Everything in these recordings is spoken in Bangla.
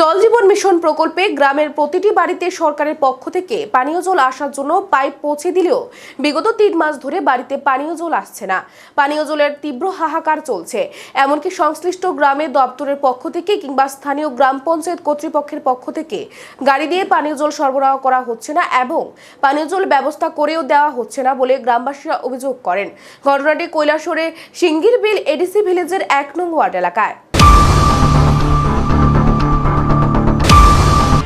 জল জীবন মিশন প্রকল্পে গ্রামের প্রতিটি বাড়িতে সরকারের পক্ষ থেকে পানীয় জল আসার জন্য পাইপ পৌঁছে দিলেও বিগত 3 মাস ধরে বাড়িতে পানীয় জল আসছে না। পানীয় জলের তীব্র হাহাকার চলছে। এমনকি সংশ্লিষ্ট গ্রামের দপ্তরের পক্ষ থেকে কিংবা স্থানীয় গ্রাম পঞ্চায়েত কর্তৃপক্ষের পক্ষ থেকে গাড়ি দিয়ে পানীয় জল সরবরাহ করা হচ্ছে না এবং পানীয় জল ব্যবস্থা করেও দেওয়া হচ্ছে না বলে গ্রামবাসীরা অভিযোগ করেন। ঘটনাটি কৈলাসহরের সিঙ্গিরবিল এডিসি ভিলেজের 1 নং ওয়ার্ড এলাকায়।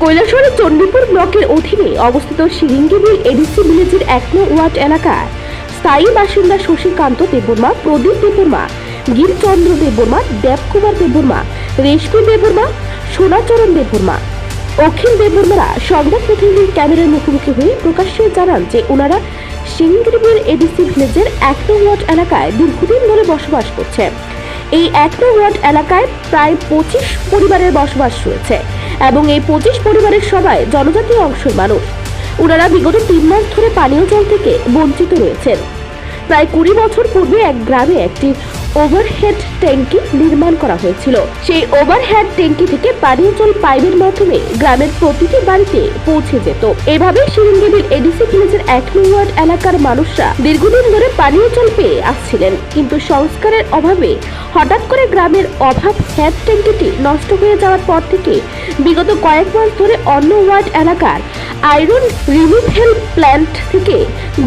কৈলাসহরের চণ্ডীপুর ব্লকের অধীনে অবস্থিত সিঙ্গিরবিল এডিসি ভিলেজের 1 নং ওয়ার্ড এলাকায় স্থায়ী বাসিন্দা শশীকান্ত দেববর্মা, প্রদীপ দেববর্মা, গিরিচন্দ্র দেববর্মা, দেবকুমার দেববর্মা, রেশমি দেববর্মা, সোনাচরণ দেববর্মা, অখিল দেববর্মারা সংবাদ প্রতিনিধির ক্যামেরার মুখোমুখি হয়ে প্রকাশ্যে জানান যে ওনারা সিঙ্গিরবিল এডিসি ভিলেজের 1 নং ওয়ার্ড এলাকায় দীর্ঘদিন ধরে বসবাস করছে। এই 1 নং ওয়ার্ড এলাকায় প্রায় 25 পরিবারের বসবাস রয়েছে এবং এই 25 পরিবারের সবাই জনজাতীয় অংশের মানুষ। ওনারা বিগত 3 মাস ধরে পানীয় জল থেকে বঞ্চিত রয়েছেন। প্রায় 20 বছর পূর্বে এক গ্রামে একটি ওভারহেড ট্যাঙ্কি নির্মাণ করা হয়েছিল। সেই ওভারহেড ট্যাঙ্কি থেকে পানীয় জল পাইপের মাধ্যমে গ্রামের প্রতিটি বাড়িতে পৌঁছে যেত। এভাবে সিঙ্গিরবিল এডিসি ভিলেজের 1 নং ওয়ার্ড এলাকার মানুষরা দীর্ঘদিন ধরে পানীয় জল পেয়ে আসছিলেন, কিন্তু সংস্কারের অভাবে হঠাৎ করে গ্রামের অভাব হেড ট্যাঙ্কিটি নষ্ট হয়ে যাওয়ার পর থেকে বিগত কয়েক মাস ধরে অন্য ওয়ার্ড এলাকার আয়রন রিমুভাল প্ল্যান্ট থেকে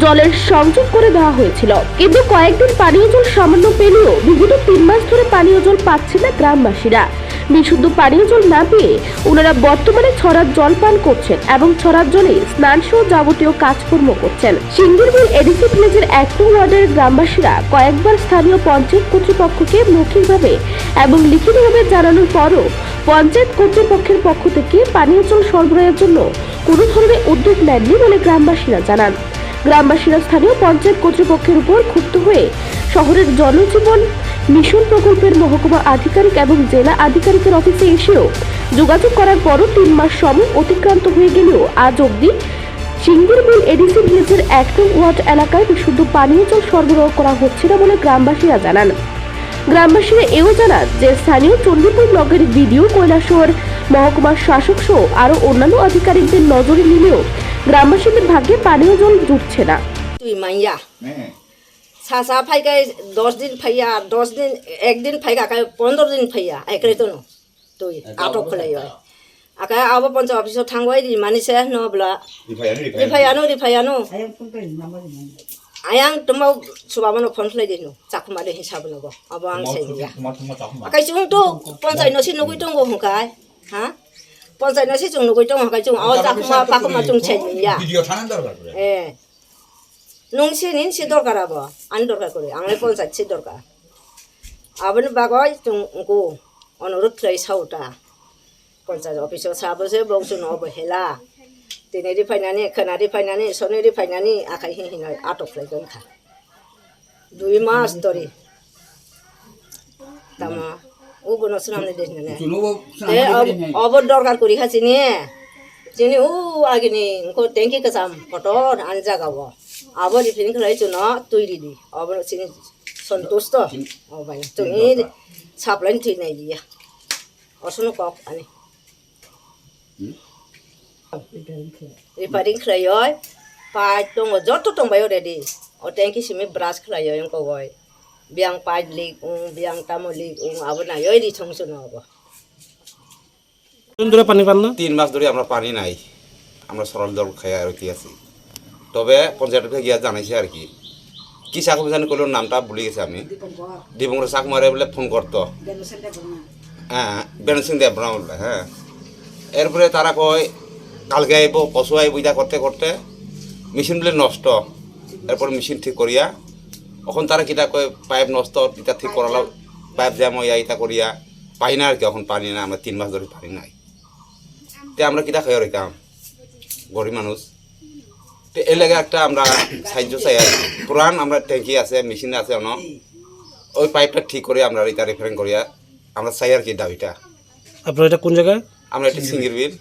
জলের সংযোগ করে দেওয়া হয়েছিল, কিন্তু কয়েকদিন পানীয় জল সামান্য পেলেও বিগত 3 মাস ধরে পানীয় জল পাচ্ছে না গ্রামবাসীরা। বিশুদ্ধ পানীয় জল না পেয়ে ওনারা বর্তমানে ছড়ার জল পান করছেন এবং ছড়ার জলে স্নান সহ যাবতীয় কাজকর্ম করছেন। সিঙ্গিরবিল এডিসি ভিলেজের 1 নং ওয়ার্ডের গ্রামবাসীরা কয়েকবার স্থানীয় পঞ্চায়েত কর্তৃপক্ষকে মৌখিকভাবে এবং লিখিতভাবে জানানোর পরও পঞ্চায়েত কর্তৃপক্ষের পক্ষ থেকে পানীয় জল সরবরাহের জন্য কোনো ধরনের উদ্যোগ নেননি বলে গ্রামবাসীরা জানান। গ্রামবাসীরা স্থানীয় পঞ্চায়েত কর্তৃপক্ষের উপর ক্ষুব্ধ হয়ে শহরের জলজীবন মিশন প্রকল্পের মহকুমা আধিকারিক এবং জেলা আধিকারিকের অফিসে এসেও যোগাযোগ করার পরও 3 মাস সময় অতিক্রান্ত হয়ে গেলেও আজ অবধি সিঙ্গিরবিল এডিসি ভিলেজের 1 নং ওয়ার্ড এলাকায় বিশুদ্ধ পানীয় জল সরবরাহ করা হচ্ছে না বলে গ্রামবাসীরা জানান। গ্রামবাসীরা এও জানান যে স্থানীয় চণ্ডীপুর ব্লকের ভিডিও কৈলাসহর মহকুমার শাসক সহ আরো অন্যান্য আধিকারিকদের নজরে নিলেও গ্রামবাসীদের ভাগ্যে পানীয় জল জুটছে না। তুই মাইয়া সাসা ফাইগাই 10 দিন ফাইয়া 10 দিন একদিন ফাইগা কাই 15 দিন ফাইয়া একরে তো তুই আটক খলাই হয় আকা আব পঞ্চায়েত অফিসে থাঙ্গই দি মানিছে নবলা রিফায়ানো আয়াং তোমা সুবাবনো ফোন খলাই দিনু চাকমারে হিসাব নব আব আং সাইয়া আকাই চুং তো পঞ্চায়েত নসি নগৈ দङ হকাই হা পঞ্চায়েত নসি চুং নগৈ দङ হকাই চুং আও চাকমা পাকমা চুং ছাইয়া ভিডিও থানান দরকার নংসে নিন সে দরকার আবো আন দরকার করে আংলে পঞ্চায়েত সে দরকার আবন বাগয় তুমকো অনুরোধ খাই সাউটা পঞ্চায়েত অফিসে সাবসে বংশ নবহেলা তিনেরি ফাইনানি খানারি ফাইনানি সনেরি ফাইনানি আখাই হিনয় আটক লাইগন খা 2 মাস ধরে তামা ও বনস নামনে দেশ না অবর দরকার করি খাছি নি চিনি ও আগিনি কো ট্যাঙ্কি কাসাম ফটোর আনজা গাবো আবার রিফিলিং খাই চুন তৈরি দি আবার চিনি সন্তুষ্ট ও ভাই তুমি সাপ্লাই ঠিক নাই দিয়া অসনো কক আনি রিফারিং খাই হয় পাই দङ যত দंबाय অলরেডি ও ট্যাঙ্কি সিমি ব্রাশ খাই হয় কো গয় বিয়াং পাই লিক বিয়াং তামলি আবার নাই ওই দি সংস নব কোন ধরে পানি পান না 3 মাস ধরে আমরা পানি নাই, আমরা সরল জল খাই আর কি আছি। তবে পঞ্চায়েতে গিয়া জানাইছে আর কি চাকু জানি করলো নামটা ভুলে গেছে আমি, দীপঙ্কর চাকমারে বলে ফোন করতো, হ্যাঁ বেনু সিং দেবরা বললে। হ্যাঁ এরপরে তারা কয় কালকে আইব পশু আইব ইটা করতে করতে মেশিন বলে নষ্ট, এরপর মেশিন ঠিক করিয়া এখন তারা কিটা কয় পাইপ নষ্ট ইটা ঠিক করালো, পাইপ জ্যাম হইয়া ইটা করিয়া পাই না আর কি, এখন পানি না, আমরা 3 মাস ধরে পানি নাই। তে আমরা কিটা খাইয়া রইতাম গরিব মানুষ। তো এর লাগে একটা আমরা সাহায্য চাই আর পুরান আমরা ট্যাঙ্কি আছে মেশিন আছে অন ওই পাইপটা ঠিক করে আমরা এটা রিপেয়ারিং করিয়া আমরা চাই আর কি দাবিটা। আপনার এটা কোন জায়গায়? আমরা এটা সিঙ্গিরবিল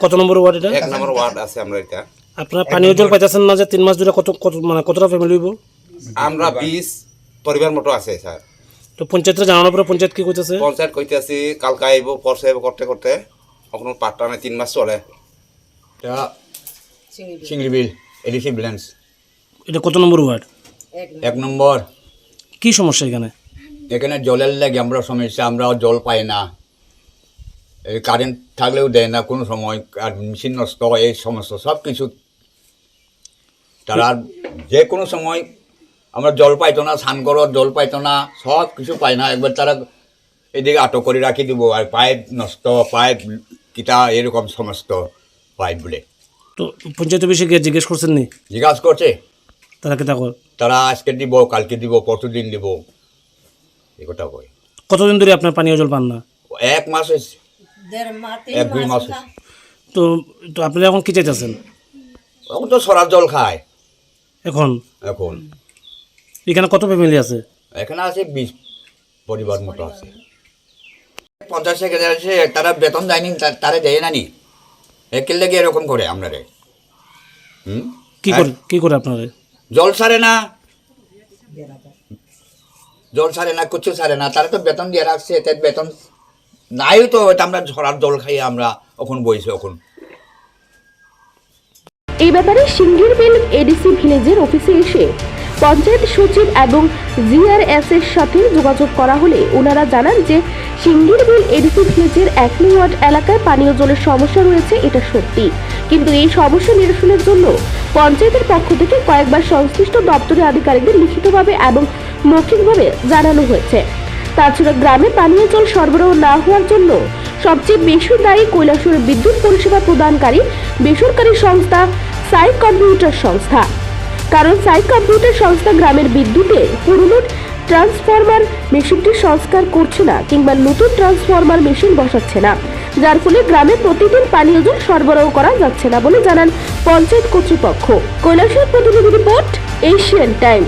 কত নম্বর ওয়ার্ড এটা? 1 নম্বর ওয়ার্ড আছে আমরা এটা। আপনারা পানীয় জল পাইতেছেন না যে 3 মাস ধরে কত মানে কতটা ফ্যামিলি হইব? আমরা 20 পরিবার মতো আছে স্যার। তো পঞ্চায়েতে জানানোর পরে পঞ্চায়েত কি কইতেছে? পঞ্চায়েত কইতেছি কালকে আইব পরশু আইব করতে করতে এখনো পাট্টা নাই 3 মাস চলে এটা চিংড়ি বিল এডিসি ব্যালেন্স এটা কত নম্বর ওয়ার্ড? 1 নম্বর। কি সমস্যা এখানে? এখানে জলের লাগে আমরা সমস্যা, আমরা জল পাই না, এই কারেন্ট থাকলেও দেয় না কোনো সময়, আর মেশিন নষ্ট এই সমস্ত সব কিছু। তারা যে কোনো সময় আমরা জল পাইতো না, স্নান করার জল পাইতো না, সব কিছু পাই না। একবার তারা এদিকে আটক করে রাখি দিব, আর পাইপ নষ্ট, পাইপ কিটা এরকম সমস্ত পাইপ বলে। তো পঞ্চায়েত অফিসে গিয়ে জিজ্ঞেস করছেন নি? জিজ্ঞাসা করছে, তারা কি দেখো? তারা আজকে দিব, কালকে দিব, পরশুদিন দিব, এগোটা কয়। কতদিন ধরে আপনার পানীয় জল পান না? 1 মাস হয়েছে, 1-2 মাস হয়েছে। তো তো আপনারা এখন কি চাইতেছেন? এখন তো সরার জল খায়। এখন এখন এখানে কত ফ্যামিলি আছে? এখানে আছে 20 পরিবার মতো আছে। 50 সেকেন্ড আছে, তারা বেতন দেয়নি, তারা দেয় না নি, একের লেগে এরকম করে আপনারে। কি করে আপনারা? জল সারে না, জল সারে না, কিছু সারে না, তারা তো বেতন দিয়ে রাখছে, এতে বেতন নাই তো এটা আমরা ঝরার জল খাই আমরা এখন বইছি। এখন এই ব্যাপারে সিঙ্গিরবিল এডিসি ভিলেজের অফিসে এসে পঞ্চায়েত সচিব এবং জিআরএস এর সাথে যোগাযোগ করা হলে ওনারা জানান যে সিঙ্গিরবিল এডিসি ভিলেজের 1 নং ওয়ার্ড এলাকায় পানীয় জলের সমস্যা রয়েছে, এটা সত্যি, কিন্তু এই সমস্যা নিরসনের জন্য পঞ্চায়েতের পক্ষ থেকে কয়েকবার সংশ্লিষ্ট দপ্তরের আধিকারিকদের লিখিতভাবে এবং মৌখিকভাবে জানানো হয়েছে। তাছাড়া গ্রামে পানীয় জল সরবরাহ না হওয়ার জন্য সবচেয়ে বেশি দায়ী কৈলাসহরের বিদ্যুৎ পরিষেবা প্রদানকারী বেসরকারি সংস্থা সাই কম্পিউটার সংস্থা। কারণ সাই কম্পিউটার সংস্থা গ্রামের বিদ্যুতের পুরনো ট্রান্সফরমার মেশিনটি সংস্কার করছে না কিংবা নতুন ট্রান্সফরমার মেশিন বসাচ্ছে না, যার ফলে গ্রামে প্রতিদিন পানীয় জল সরবরাহ করা যাচ্ছে না বলে জানান পঞ্চায়েত কর্তৃপক্ষ। কৈলাসহর প্রতিনিধি রিপোর্ট, এশিয়ান টাইম।